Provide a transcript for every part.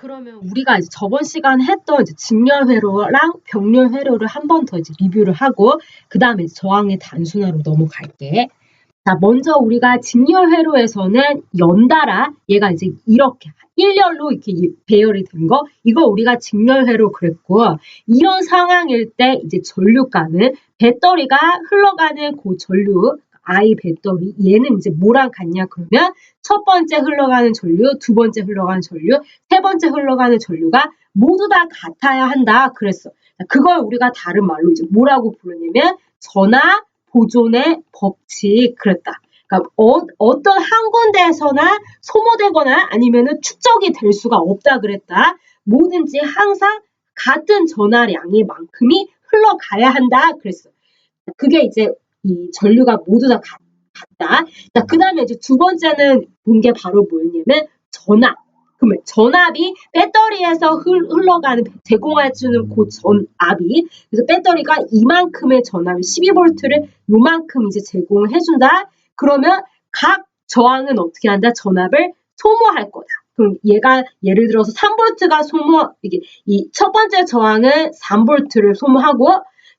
그러면 우리가 이제 저번 시간에 했던 이제 직렬회로랑 병렬회로를 한 번 더 이제 리뷰를 하고 그 다음에 저항의 단순화로 넘어갈게. 자, 먼저 우리가 직렬회로에서는 연달아 얘가 이제 이렇게 일렬로 이렇게 배열이 된 거, 이거 우리가 직렬회로 그랬고, 이런 상황일 때 이제 전류가는 배터리가 흘러가는 그 전류 I 배터리, 얘는 이제 뭐랑 같냐 그러면 첫 번째 흘러가는 전류, 두 번째 흘러가는 전류, 세 번째 흘러가는 전류가 모두 다 같아야 한다 그랬어. 그걸 우리가 다른 말로 이제 뭐라고 부르냐면 전하 보존의 법칙 그랬다. 그러니까 어떤 한 군데에서나 소모되거나 아니면은 축적이 될 수가 없다 그랬다. 뭐든지 항상 같은 전하량의 만큼이 흘러가야 한다 그랬어. 그게 이제 이 전류가 모두 다 같다. 그 다음에 이제 두 번째는 본 게 바로 뭐였냐면 전압. 그러면 전압이 배터리에서 흘러가는 제공해주는 그 전압이 그래서 배터리가 이만큼의 전압 12V를 요만큼 이제 제공을 해준다. 그러면 각 저항은 어떻게 한다? 전압을 소모할 거다. 그럼 얘가 예를 들어서 3V가 이게 이 첫 번째 저항은 3V를 소모하고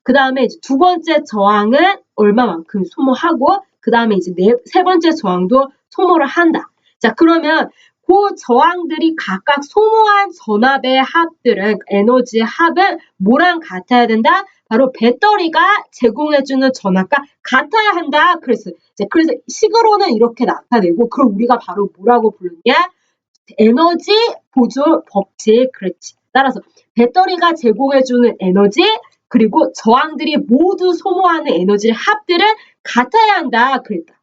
그 다음에 이제 두 번째 저항은 얼마만큼 소모하고 그 다음에 이제 세 번째 저항도 소모를 한다. 자, 그러면 그 저항들이 각각 소모한 전압의 합들은 에너지의 합은 뭐랑 같아야 된다? 바로 배터리가 제공해주는 전압과 같아야 한다. 그래서 식으로는 이렇게 나타내고 그럼 우리가 바로 뭐라고 부르냐? 에너지 보존 법칙. 그렇지. 따라서 배터리가 제공해주는 에너지 그리고 저항들이 모두 소모하는 에너지의 합들은 같아야 한다. 그랬다.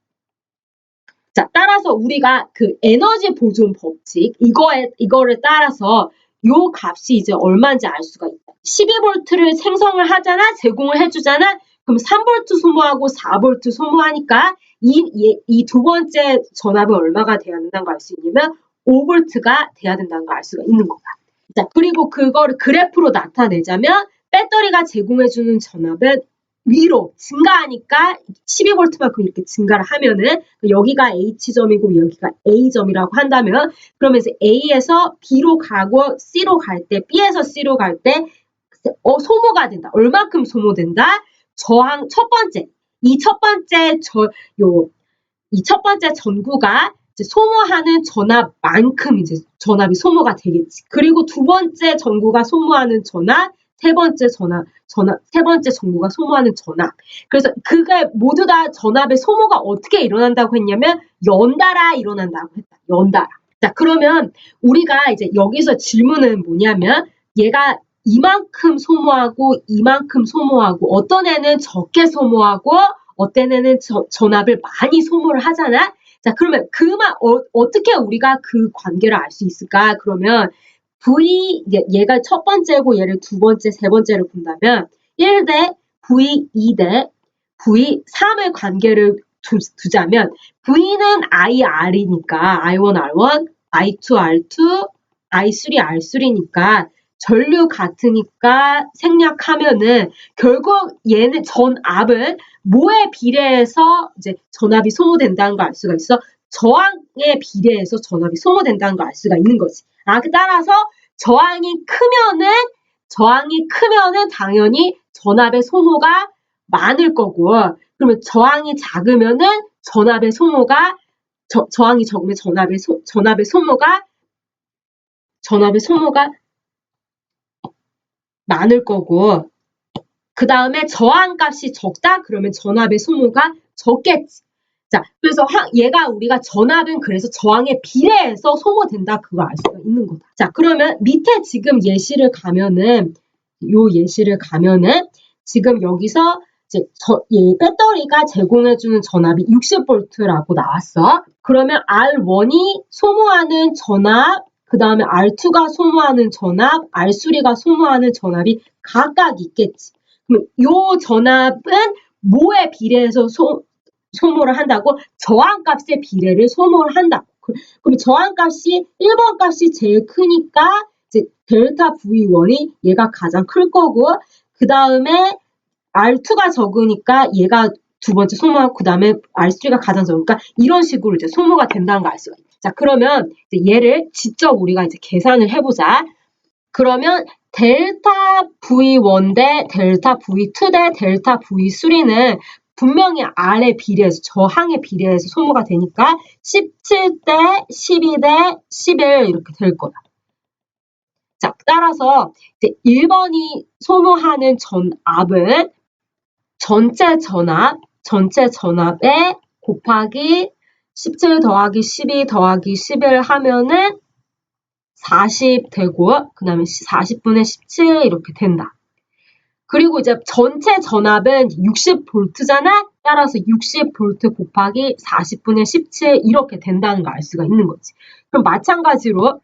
자, 따라서 우리가 그 에너지 보존 법칙 이거를 따라서 요 값이 이제 얼마인지 알 수가 있다. 12V를 생성을 하잖아, 제공을 해주잖아. 그럼 3V 소모하고 4V 소모하니까 이 두 번째 전압은 얼마가 돼야 된다는 걸 알 수 있냐면 5V가 돼야 된다는 걸 알 수가 있는 거다. 자, 그리고 그거를 그래프로 나타내자면 배터리가 제공해주는 전압은 위로 증가하니까 12V만큼 이렇게 증가를 하면은 여기가 H점이고 여기가 A점이라고 한다면 그러면 이제 A에서 B로 가고 C로 갈 때 B에서 C로 갈 때 소모가 된다. 얼만큼 소모된다? 저항 첫 번째 이 첫 번째 전구가 이제 소모하는 전압만큼 이제 전압이 소모가 되겠지. 그리고 두 번째 전구가 소모하는 전압 세 번째 전구가 소모하는 전압. 그래서 그게 모두 다 전압의 소모가 어떻게 일어난다고 했냐면 연달아 일어난다고 했다. 연달아. 자, 그러면 우리가 이제 여기서 질문은 뭐냐면 얘가 이만큼 소모하고 이만큼 소모하고 어떤 애는 적게 소모하고 어떤 애는 전압을 많이 소모를 하잖아. 자, 그러면 어떻게 우리가 그 관계를 알 수 있을까? 그러면 V, 얘가 첫 번째고 얘를 두 번째, 세 번째를 본다면 1대 V, 2대 V, 3의 관계를 두자면 V는 IR이니까 I1, R1, I2, R2, I3, R3니까 전류 같으니까 생략하면은 결국 얘는 전압은 뭐에 비례해서 이제 전압이 소모된다는 걸 알 수가 있어. 저항에 비례해서 전압이 소모된다는 걸 알 수가 있는 거지. 따라서 저항이 크면은 당연히 전압의 소모가 많을 거고, 그러면 저항이 작으면은 전압의 소모가 저항이 적으면 전압의 소모가 많을 거고, 그 다음에 저항값이 적다 그러면 전압의 소모가 적겠지. 자, 그래서 얘가 우리가 전압은 그래서 저항에 비례해서 소모된다 그거 알 수가 있는 거다. 자, 그러면 밑에 지금 예시를 가면은 지금 여기서 이제 배터리가 제공해주는 전압이 60V라고 나왔어. 그러면 R1이 소모하는 전압, 그 다음에 R2가 소모하는 전압, R3가 소모하는 전압이 각각 있겠지. 그럼 요 전압은 뭐에 비례해서 소모를 한다고? 저항값의 비례를 소모를 한다. 그럼 저항값이 1번 값이 제일 크니까 이제 델타 V1이 얘가 가장 클 거고 그 다음에 R2가 적으니까 얘가 두 번째 소모하고 그 다음에 R3가 가장 적으니까 이런 식으로 이제 소모가 된다는 걸 알 수가 있다. 자, 그러면 이제 얘를 직접 우리가 이제 계산을 해보자. 그러면 델타 V1 대 델타 V2 대 델타 V3는 분명히 R의 비례해서 저항의 비례해서 소모가 되니까 17 대 12 대 11 이렇게 될 거다. 자, 따라서 이제 1번이 소모하는 전압은 전체 전압에 곱하기 17 더하기 12 더하기 11 하면은 40 되고, 그 다음에 40분의 17 이렇게 된다. 그리고 이제 전체 전압은 60V잖아? 따라서 60V 곱하기 40분의 17 이렇게 된다는 걸 알 수가 있는 거지. 그럼 마찬가지로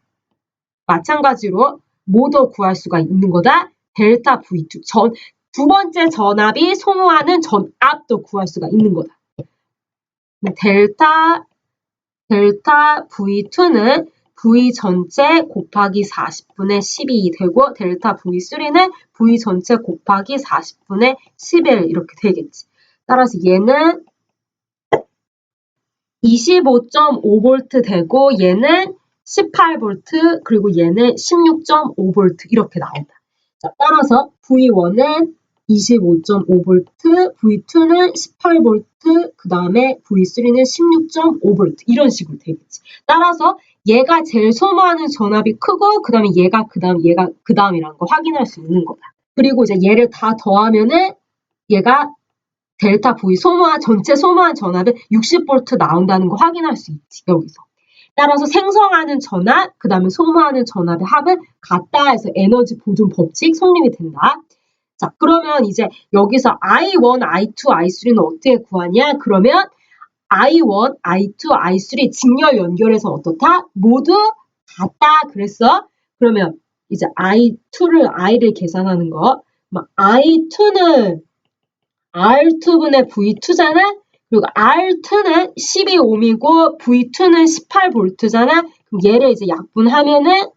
뭐 더 구할 수가 있는 거다? 델타 V2. 두 번째 전압이 소모하는 전압도 구할 수가 있는 거다. 델타 V2는 V 전체 곱하기 40분의 12 되고 델타 V3는 V 전체 곱하기 40분의 11 이렇게 되겠지. 따라서 얘는 25.5V 되고 얘는 18V 그리고 얘는 16.5V 이렇게 나온다. 자, 따라서 V1은 25.5V, V2는 18V, 그 다음에 V3는 16.5V 이런 식으로 되겠지. 따라서 얘가 제일 소모하는 전압이 크고 그 다음에 얘가 그 다음이라는 거 확인할 수 있는 거다. 그리고 이제 얘를 다 더하면은 얘가 델타 V 전체 소모한 전압은 60V 나온다는 거 확인할 수 있지, 여기서. 따라서 생성하는 전압, 그 다음에 소모하는 전압의 합은 같다 해서 에너지 보존 법칙 성립이 된다. 자, 그러면 이제 여기서 I1, I2, I3는 어떻게 구하냐? 그러면 I1, I2, I3 직렬 연결해서 어떻다? 모두 같다 그랬어? 그러면 이제 I를 계산하는 거. I2는 R2분의 V2잖아? 그리고 R2는 12ohm이고 V2는 18V잖아? 그럼 얘를 이제 약분하면은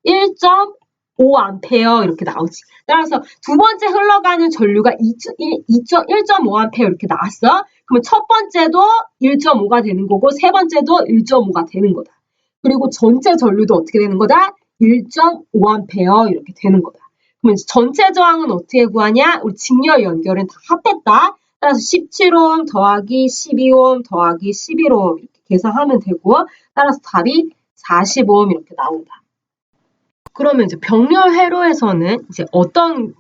1.5A 이렇게 나오지. 따라서 두 번째 흘러가는 전류가 1.5A 이렇게 나왔어. 그러면 첫 번째도 1.5가 되는 거고 세 번째도 1.5가 되는 거다. 그리고 전체 전류도 어떻게 되는 거다? 1.5A 이렇게 되는 거다. 그러면 전체 저항은 어떻게 구하냐? 우리 직렬 연결은 다 합했다. 따라서 17ohm 더하기 12ohm 더하기 11ohm 이렇게 계산하면 되고 따라서 답이 40ohm 이렇게 나온다. 그러면 이제 병렬 회로에서는 이제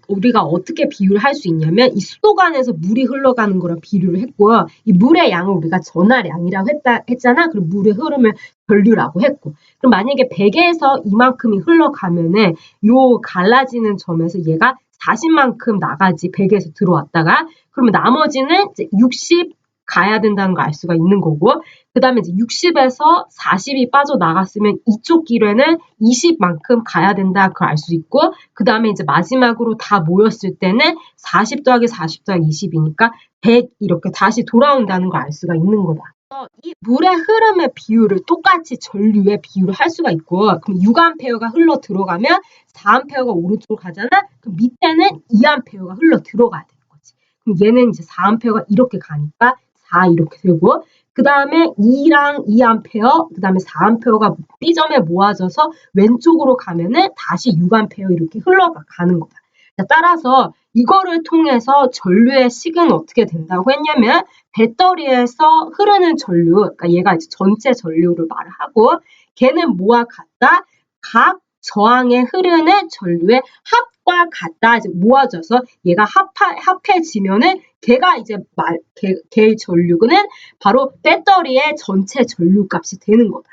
우리가 어떻게 비유를 할 수 있냐면 이 수도관에서 물이 흘러가는 거랑 비유를 했고요. 이 물의 양을 우리가 전하량이라고 했잖아. 그럼 물의 흐름을 전류라고 했고. 그럼 만약에 100에서 이만큼이 흘러가면은 요 갈라지는 점에서 얘가 40만큼 나가지 100에서 들어왔다가 그러면 나머지는 이제 60 가야 된다는 걸 알 수가 있는 거고 그 다음에 이제 60에서 40이 빠져나갔으면 이쪽 길에는 20만큼 가야 된다 그걸 알 수 있고 그 다음에 이제 마지막으로 다 모였을 때는 40 더하기 40 더하기 20이니까 100 이렇게 다시 돌아온다는 걸 알 수가 있는 거다. 이 물의 흐름의 비율을 똑같이 전류의 비율을 할 수가 있고 그럼 6A가 흘러 들어가면 4A가 오른쪽으로 가잖아? 그럼 밑에는 2A가 흘러 들어가야 되는 거지. 그럼 얘는 이제 4A가 이렇게 가니까 4 이렇게 되고 그 다음에 2랑 2A, 그 다음에 4A가 B점에 모아져서 왼쪽으로 가면은 다시 6A 이렇게 흘러가는 거다. 따라서 이거를 통해서 전류의 식은 어떻게 된다고 했냐면 배터리에서 흐르는 전류, 그러니까 얘가 이제 전체 전류를 말을 하고 걔는 뭐와 같다? 각 저항에 흐르는 전류의 합과 같다. 이제 모아져서 얘가 합해지면은 걔가 이제 걔의 전류는 바로 배터리의 전체 전류값이 되는 거다.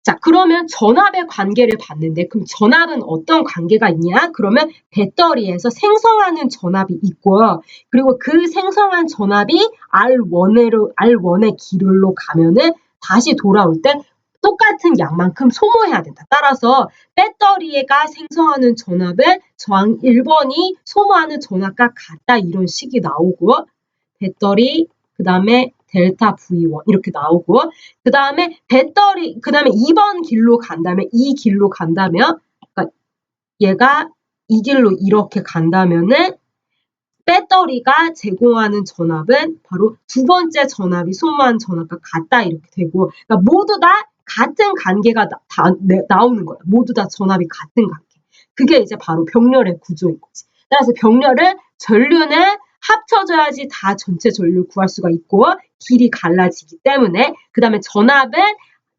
자, 그러면 전압의 관계를 봤는데 그럼 전압은 어떤 관계가 있냐? 그러면 배터리에서 생성하는 전압이 있고요. 그리고 그 생성한 전압이 R1의 길로 가면은 다시 돌아올 때 똑같은 양만큼 소모해야 된다. 따라서 배터리가 생성하는 전압은 저항 1번이 소모하는 전압과 같다. 이런 식이 나오고 배터리 그 다음에 델타 V1 이렇게 나오고 그 다음에 그 다음에 2번 길로 간다면 이 길로 간다면 그러니까 얘가 이 길로 이렇게 간다면은 배터리가 제공하는 전압은 바로 두 번째 전압이 소모한 전압과 같다 이렇게 되고 그러니까 모두 다 같은 관계가 나오는 거야. 모두 다 전압이 같은 관계. 그게 이제 바로 병렬의 구조인 거지. 따라서 병렬은 전류는 합쳐져야지 다 전체 전류 구할 수가 있고 길이 갈라지기 때문에 그 다음에 전압은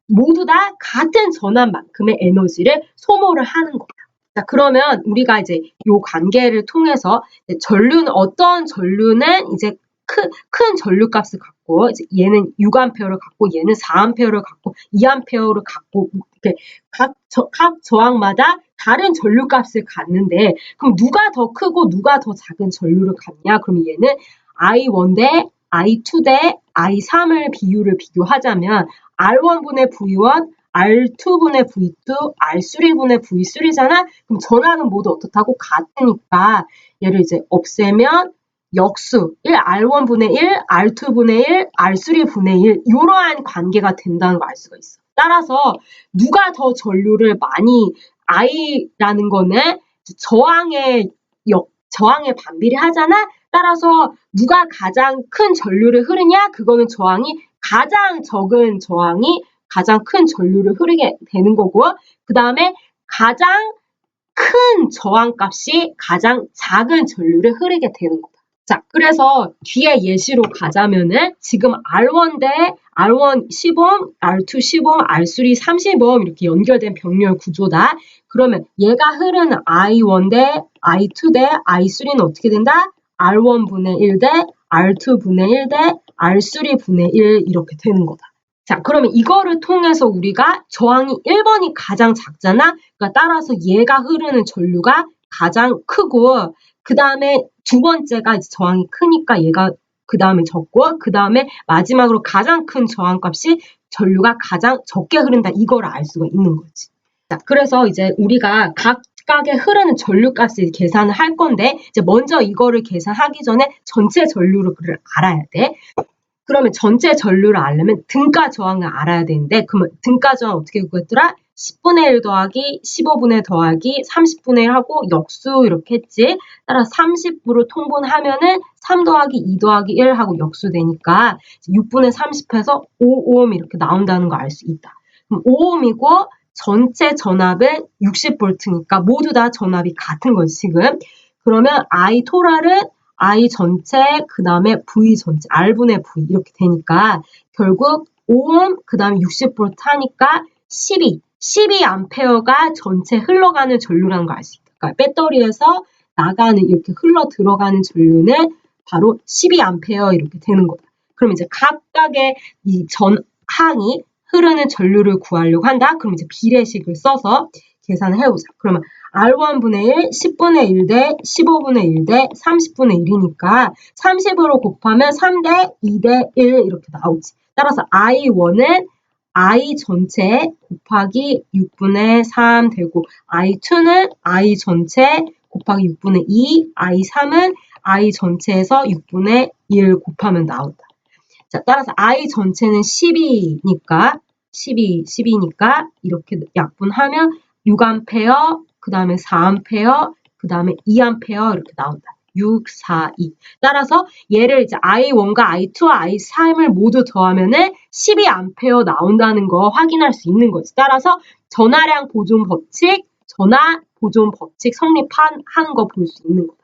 모두 다 같은 전압만큼의 에너지를 소모를 하는 거야. 자, 그러면 우리가 이제 요 관계를 통해서 어떤 전류는 이제 큰 전류값을 갖고 이제 얘는 6A를 갖고 얘는 4A를 갖고 2A를 갖고 이렇게 각 저항마다 다른 전류값을 갖는데 그럼 누가 더 크고 누가 더 작은 전류를 갖냐? 그러면 얘는 I1 대 I2 대 I3을 비교하자면 R1분의 V1 R2분의 V2, R3분의 V3잖아? 그럼 전압은 모두 어떻다고? 같으니까 얘를 이제 없애면 역수 1R1분의 1, R2분의 1, R3분의 1 이러한 관계가 된다는 걸 알 수가 있어. 따라서 누가 더 전류를 많이 I라는 거는 저항에 반비례 하잖아? 따라서 누가 가장 큰 전류를 흐르냐? 그거는 가장 적은 저항이 가장 큰 전류를 흐르게 되는 거고 그 다음에 가장 큰 저항값이 가장 작은 전류를 흐르게 되는 거다. 자, 그래서 뒤에 예시로 가자면은 지금 R1 대 R1 10옴, R2 10옴, R3 30옴 이렇게 연결된 병렬 구조다. 그러면 얘가 흐르는 I1 대 I2 대 I3는 어떻게 된다? R1분의 1 대 R2분의 1 대 R3분의 1 이렇게 되는 거다. 자, 그러면 이거를 통해서 우리가 저항이 1번이 가장 작잖아? 그러니까 따라서 얘가 흐르는 전류가 가장 크고 그 다음에 두 번째가 이제 저항이 크니까 얘가 그 다음에 적고 그 다음에 마지막으로 가장 큰 저항값이 전류가 가장 적게 흐른다. 이걸 알 수가 있는 거지. 자, 그래서 이제 우리가 각각의 흐르는 전류값을 계산을 할 건데 이제 먼저 이거를 계산하기 전에 전체 전류를 알아야 돼. 그러면 전체 전류를 알려면 등가 저항을 알아야 되는데 그러면 등가 저항 어떻게 구했더라? 10분의 1 더하기 15분의 더하기 30분의 1 하고 역수 이렇게 했지. 따라서 30으로 통분하면은 3 더하기 2 더하기 1 하고 역수 되니까 6분의 30해서 5옴 이렇게 나온다는 거 알 수 있다. 그럼 5옴이고 전체 전압은 60V니까 모두 다 전압이 같은 거지 지금. 그러면 I 토랄은 I 전체, 그 다음에 V 전체, R분의 V 이렇게 되니까 결국 5옴, 그 다음에 60V 하니까 12A가 전체 흘러가는 전류라는 걸 알 수 있다. 그러니까 배터리에서 나가는 이렇게 흘러 들어가는 전류는 바로 12A 이렇게 되는 거다. 그럼 이제 각각의 이 전항이 흐르는 전류를 구하려고 한다. 그럼 이제 비례식을 써서 계산을 해보자. 그러면 R1분의 1, 10분의 1 대 15분의 1 대 30분의 1이니까 30으로 곱하면 3 대 2 대 1 이렇게 나오지. 따라서 I1은 I 전체 곱하기 6분의 3 되고 I2는 I 전체 곱하기 6분의 2, I3은 I 전체에서 6분의 1 곱하면 나온다. 자, 따라서 I 전체는 12니까 이렇게 약분하면 6A, 그 다음에 4A, 그 다음에 2A 이렇게 나온다. 6, 4, 2. 따라서 얘를 이제 I1과 I2와 I3을 모두 더하면은 12A 나온다는 거 확인할 수 있는 거지. 따라서 전하 보존 법칙 성립하는 거 볼 수 있는 거다.